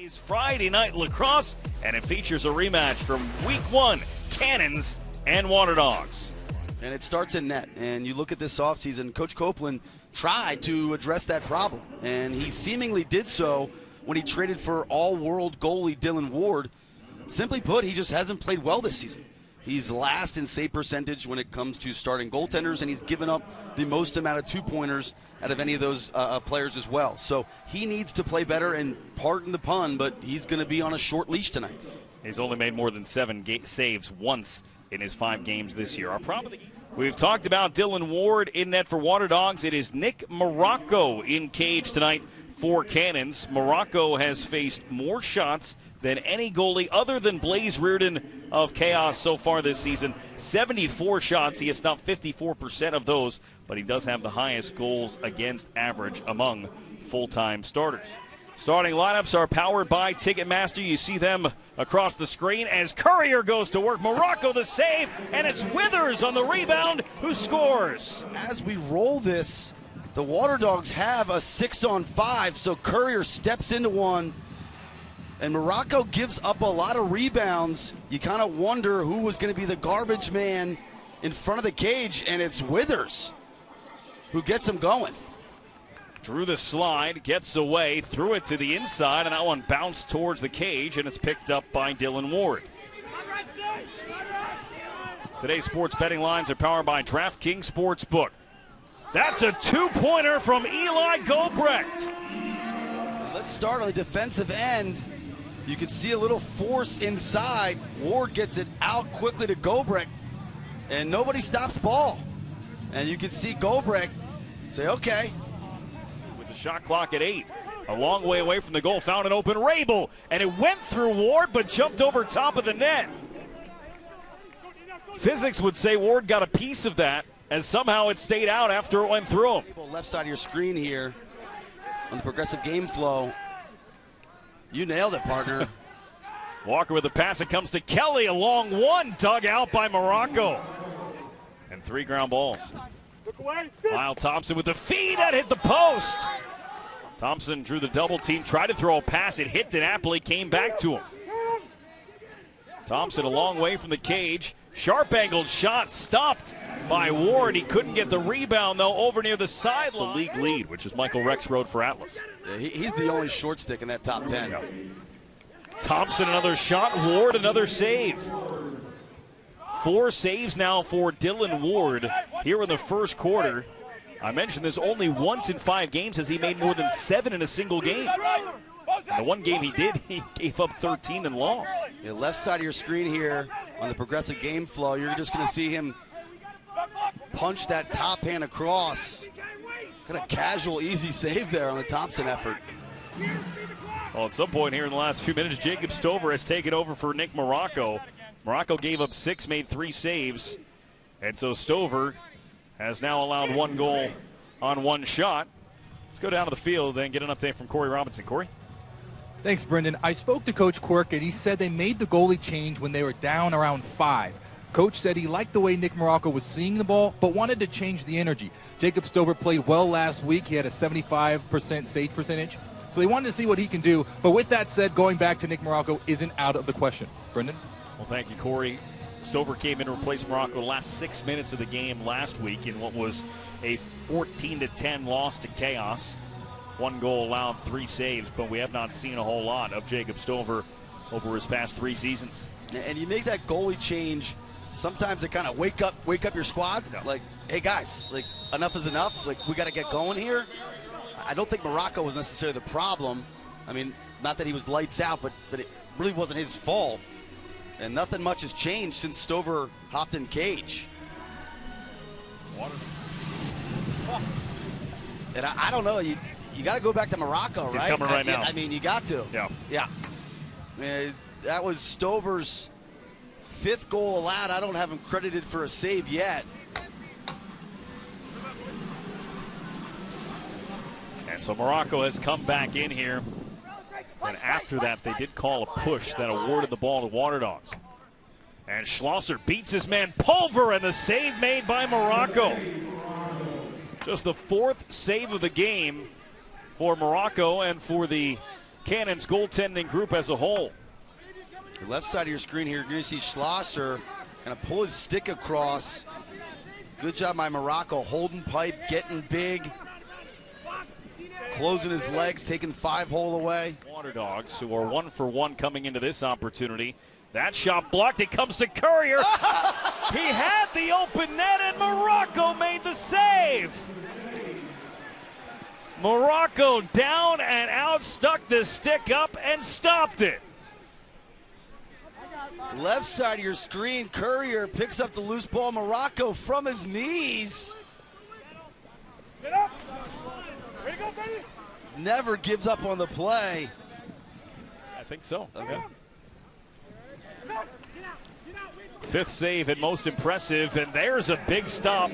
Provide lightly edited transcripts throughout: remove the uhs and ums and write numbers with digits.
is Friday Night Lacrosse, and it features a rematch from Week 1, Cannons and Waterdogs. And it starts in net. And you look at this offseason, Coach Copeland tried to address that problem, and he seemingly did so when he traded for all-world goalie Dillon Ward. Simply put, he just hasn't played well this season. He's last in save percentage when it comes to starting goaltenders, and he's given up the most amount of two-pointers out of any of those players as well. So he needs to play better, and pardon the pun, but he's going to be on a short leash tonight. He's only made more than 7 saves once in his 5 games this year. We've talked about Dillon Ward in net for Waterdogs. It is Nick Marrocco in cage tonight for Cannons. Marrocco has faced more shots than any goalie other than Blaze Reardon of Chaos so far this season. 74 shots. He has stopped 54% of those, but he does have the highest goals against average among full-time starters. Starting lineups are powered by Ticketmaster. You see them across the screen as Courier goes to work. Marrocco the save, and it's Withers on the rebound who scores. As we roll this, the Waterdogs have a 6-on-5, so Courier steps into one, and Marrocco gives up a lot of rebounds. You kind of wonder who was going to be the garbage man in front of the cage, and it's Withers who gets him going. Drew the slide, gets away, threw it to the inside, and that one bounced towards the cage, and it's picked up by Dillon Ward. Today's sports betting lines are powered by DraftKings Sportsbook. That's a 2-pointer from Eli Gobrecht. Let's start on the defensive end. You can see a little force inside. Ward gets it out quickly to Gobrecht, and nobody stops ball. And you can see Gobrecht say, okay. With the shot clock at 8, a long way away from the goal, found an open Rabel, and it went through Ward but jumped over top of the net. Physics would say Ward got a piece of that, as somehow it stayed out after it went through him. Left side of your screen here on the progressive game flow. You nailed it, partner. Walker with the pass. It comes to Kelly. A long one dug out by Marrocco. And 3 ground balls. Lyle Thompson with the feed that hit the post. Thompson drew the double team, tried to throw a pass. It hit Napoli, came back to him. Thompson a long way from the cage. Sharp angled shot stopped by Ward. He couldn't get the rebound, though, over near the sideline. The league lead, which is Michael Rexroad for Atlas. Yeah, he's the only short stick in that top 10. Yeah. Thompson another shot. Ward another save. 4 saves now for Dillon Ward here in the first quarter. I mentioned this, only once in 5 games has he made more than 7 in a single game. And the one game he did, he gave up 13 and lost. Yeah, left side of your screen here on the progressive game flow, you're just going to see him punch that top hand across. Kind of casual, easy save there on the Thompson effort. Well, at some point here in the last few minutes, Jacob Stover has taken over for Nick Marrocco. Marrocco gave up 6, made 3 saves. And so Stover has now allowed 1 goal on 1 shot. Let's go down to the field and get an update from Corey Robinson. Corey? Thanks, Brendan. I spoke to Coach Quirk, and he said they made the goalie change when they were down around 5. Coach said he liked the way Nick Marrocco was seeing the ball, but wanted to change the energy. Jacob Stover played well last week. He had a 75% save percentage, so they wanted to see what he can do. But with that said, going back to Nick Marrocco isn't out of the question. Brendan? Well, thank you, Corey. Stover came in to replace Marrocco the last 6 minutes of the game last week in what was a 14-10 loss to Chaos. 1 goal allowed, 3 saves, but we have not seen a whole lot of Jacob Stover over his past 3 seasons. And you make that goalie change, sometimes it kind of wake up your squad. Yeah. Like, hey guys, like enough is enough. Like, we got to get going here. I don't think Marrocco was necessarily the problem. I mean, not that he was lights out, but it really wasn't his fault. And nothing much has changed since Stover hopped in cage. And I don't know. You got to go back to Marrocco, right? He's coming right now. I mean, you got to. Yeah. Yeah. I mean, that was Stover's 5th goal allowed. I don't have him credited for a save yet. And so Marrocco has come back in here. And after that, they did call a push that awarded the ball to Waterdogs. And Schlosser beats his man Pulver, and the save made by Marrocco. Just the 4th save of the game for Marrocco and for the Cannon's goaltending group as a whole. The left side of your screen here, you're going to see Schlosser kind of pull his stick across. Good job by Marrocco, holding pipe, getting big, closing his legs, taking 5-hole away. Waterdogs, who are 1 for 1 coming into this opportunity. That shot blocked. It comes to Courier. He had the open net, and Marrocco made the save. Marrocco down and out, stuck the stick up and stopped it. Left side of your screen, Courier picks up the loose ball. Marrocco from his knees. Get up. Ready to go, baby. Never gives up on the play. I think so. Okay. Fifth save and most impressive, and there's a big stop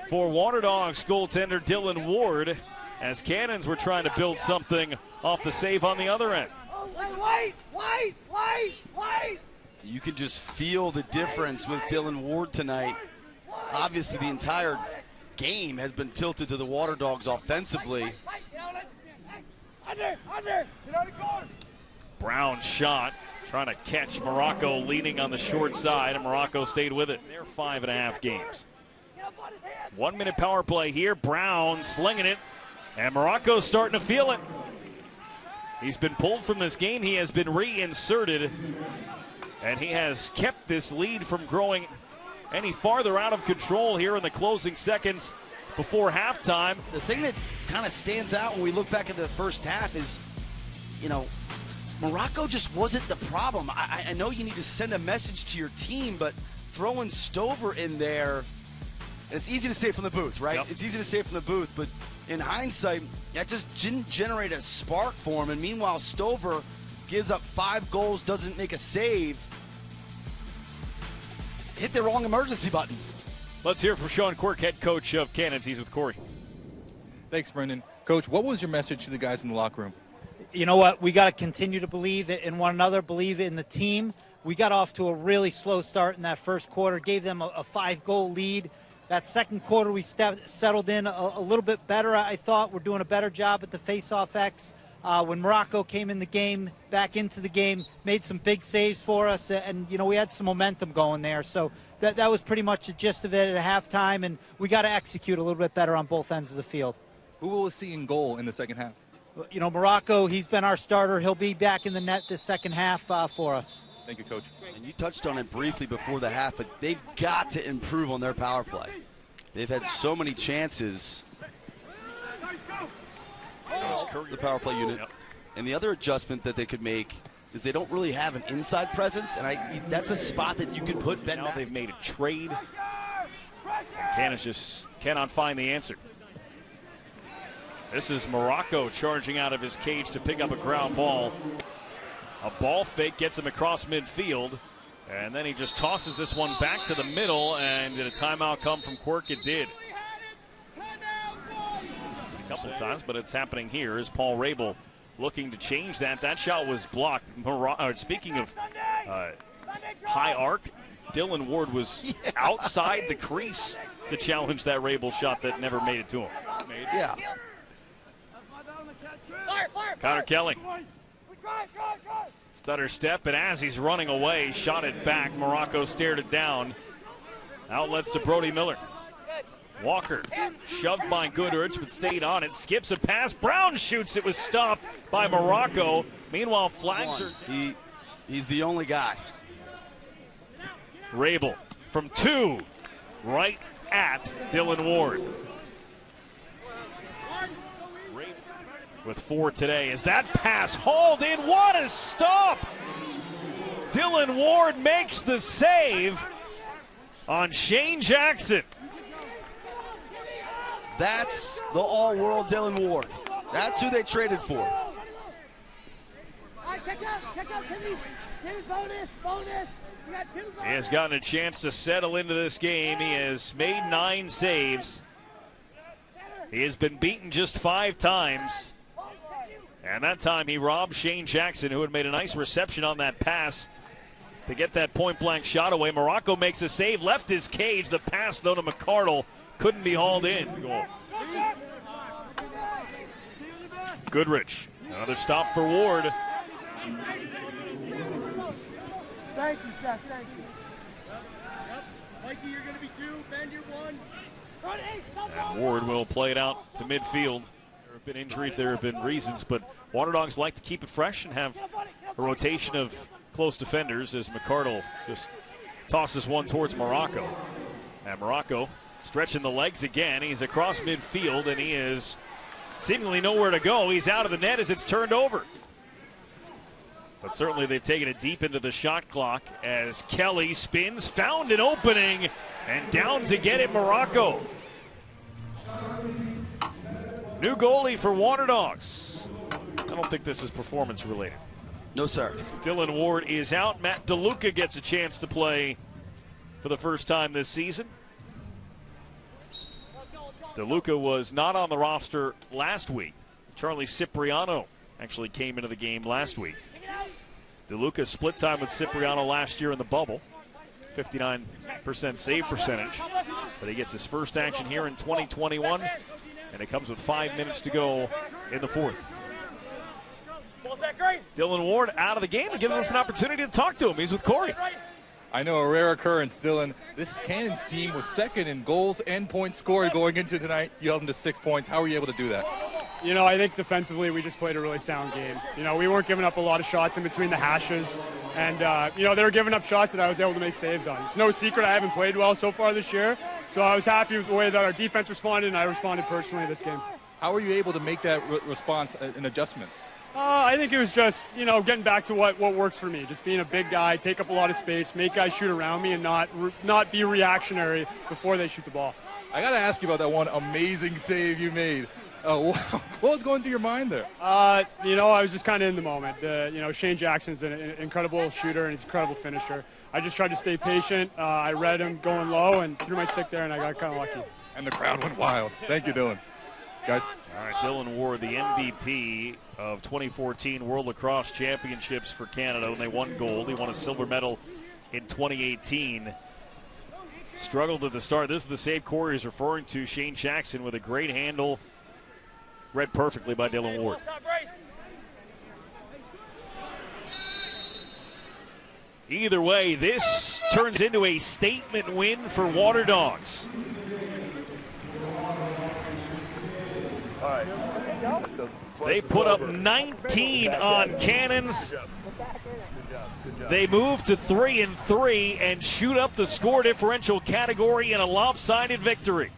for Waterdogs goaltender Dillon Ward, as Cannons were trying to build something off the save on the other end. Wait. You can just feel the difference with Dillon Ward tonight. Obviously, the entire game has been tilted to the Waterdogs offensively. Under. Get on the guard. Brown shot, trying to catch Marrocco leaning on the short side, and Marrocco stayed with it. They're 5.5 games. 1 minute power play here. Brown slinging it, and Morocco's starting to feel it. He's been pulled from this game. He has been reinserted, and he has kept this lead from growing any farther out of control here in the closing seconds before halftime. The thing that kind of stands out when we look back at the first half is, you know, Marrocco just wasn't the problem. I know you need to send a message to your team, but throwing Stover in there, and it's easy to say from the booth, right? Yep. It's easy to say from the booth, but in hindsight, that just didn't generate a spark for him. And meanwhile, Stover gives up 5 goals, doesn't make a save. Hit the wrong emergency button. Let's hear from Sean Quirk, head coach of Cannons. He's with Corey. Thanks, Brendan. Coach, what was your message to the guys in the locker room? You know what? We got to continue to believe in one another, believe in the team. We got off to a really slow start in that first quarter, gave them a 5-goal lead. That second quarter, we settled in a little bit better, I thought. We're doing a better job at the face-off X. When Marrocco came in the game, back into the game, made some big saves for us, and, you know, we had some momentum going there. So that was pretty much the gist of it at halftime, and we got to execute a little bit better on both ends of the field. Who will we see in goal in the second half? You know, Marrocco, he's been our starter. He'll be back in the net this second half for us. Thank you, Coach. And you touched on it briefly before the half, but they've got to improve on their power play. They've had so many chances. The power play unit. Yep. And the other adjustment that they could make is they don't really have an inside presence, and that's a spot that you could put Ben Now Mack. they've made a trade. Cannons just cannot find the answer. This is Marrocco charging out of his cage to pick up a ground ball. A ball fake gets him across midfield, and then he just tosses this one back to the middle, and did a timeout come from Quirk? It did. A couple of times, but it's happening here as Paul Rabel looking to change that. That shot was blocked. Speaking of high arc, Dillon Ward was outside the crease to challenge that Rabel shot that never made it to him. Yeah. Connor Kelly. Stutter step, and as he's running away, shot it back. Marrocco stared it down. Outlets to Brody Miller. Walker shoved by Goodrich, but stayed on it. Skips a pass. Brown shoots. It was stopped by Marrocco. Meanwhile, flags are... He's the only guy. Rabel from 2, right at Dillon Ward. With 4 today, as that pass hauled in. What a stop! Dillon Ward makes the save on Shane Jackson. That's the all-world Dillon Ward. That's who they traded for. He has gotten a chance to settle into this game. He has made 9 saves. He has been beaten just 5 times. And that time he robbed Shane Jackson, who had made a nice reception on that pass to get that point-blank shot away. Marrocco makes a save, left his cage. The pass, though, to McCardle couldn't be hauled in. Goal. Goodrich Another stop for Ward. Thank you, Seth. Thank you. Yep. Mikey, you're going to be 2. Bend your 1. And Ward will play it out to midfield. There have been injuries, there have been reasons, but Waterdogs like to keep it fresh and have a rotation of close defenders as McCardle just tosses one towards Marrocco. And Marrocco stretching the legs again. He's across midfield, and he is seemingly nowhere to go. He's out of the net as it's turned over. But certainly they've taken it deep into the shot clock as Kelly spins, found an opening, and down to get it, Marrocco. New goalie for Waterdogs. I don't think this is performance related. No, sir. Dillon Ward is out. Matt Deluca gets a chance to play for the first time this season. Deluca was not on the roster last week. Charlie Cipriano actually came into the game last week. Deluca split time with Cipriano last year in the bubble. 59% save percentage. But he gets his first action here in 2021. And it comes with 5 minutes to go in the fourth. Dillon Ward out of the game and gives us an opportunity to talk to him. He's with Corey. I know, a rare occurrence, Dillon. This Cannons team was second in goals and points scored going into tonight. You held them to 6 points. How were you able to do that? You know, I think defensively we just played a really sound game. You know, we weren't giving up a lot of shots in between the hashes. And, you know, they were giving up shots that I was able to make saves on. It's no secret I haven't played well so far this year. So I was happy with the way that our defense responded, and I responded personally this game. How were you able to make that response an adjustment? I think it was just, you know, getting back to what works for me. Just being a big guy, take up a lot of space, make guys shoot around me, and not be reactionary before they shoot the ball. I got to ask you about that one amazing save you made. What was going through your mind there? You know, I was just kind of in the moment. You know, Shane Jackson's an incredible shooter and he's an incredible finisher. I just tried to stay patient. I read him going low and threw my stick there, and I got kind of lucky. And the crowd went wild. Thank you, Dillon. Guys. All right, Dillon Ward, the MVP of 2014 World Lacrosse Championships for Canada when they won gold. He won a silver medal in 2018. Struggled at the start. This is the save Corey is referring to. Shane Jackson with a great handle. Read perfectly by Dillon Ward. Either way, this turns into a statement win for Waterdogs. They put up 19 on Cannons. They move to 3-3 and shoot up the score differential category in a lopsided victory.